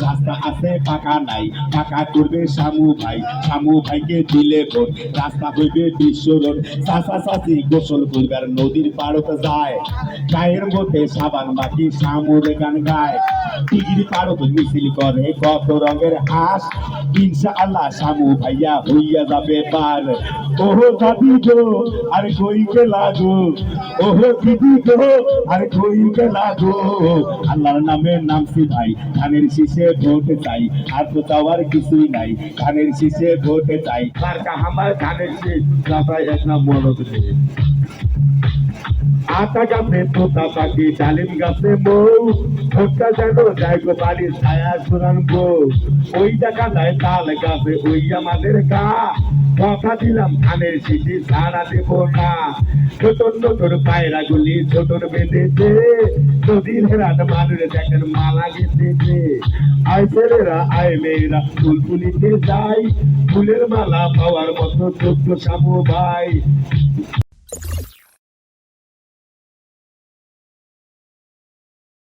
রাস্তা আছে পাকা নাই, পাকা করবে শামু ভাই, শামু ভাইকে দিলে ভোট, রাস্তা হইবে বিশ্ব রোড। চাচা চাচি গোসল করবার নদীর পাড়তে যায়, গায়ের মধ্যে সাবান মাখি শামুর গান গায়। টিগির পাড়ত মিছিল করে কত রঙের হাঁস, ইনশাআল্লাহ শামু ভাইয়া হইয়া যাবে পার। ওহো দাদি গো আর কই গেলা গো, ওহো দিদি গো আর কই গেলা গো। আল্লাহর নামে নামছি ভাই, ধানের শীষে ভোট চাই, আর তো চাওয়ার কিছুই নাই, ধানের শীষে ভোট চাই। মার্কা আমার ধানের শীষ, রাস্তায় এক নাম মরদ রে। আতা গাছে তোতা পাখি, ডালিম গাছে বউ, ভোটটা যেন যায় গো বাড়ির ছায়া সুরান বউ। ওই দেখা যায় তাল গাছে ওই আমাদের গা, কথা দিলাম ধানের শীষে ছাড়া দেব না। ছোট নতুন পায়রা গুলি ছোট বেঁধেছে, নদীর হেরাট মানুষ দেখেন মালা গেঁথেছে। আয় ছেলেরা আয় মেয়েরা ফুল তুলিতে যাই, ফুলের মালা পাওয়ার মতো যোগ্য শামু ভাই।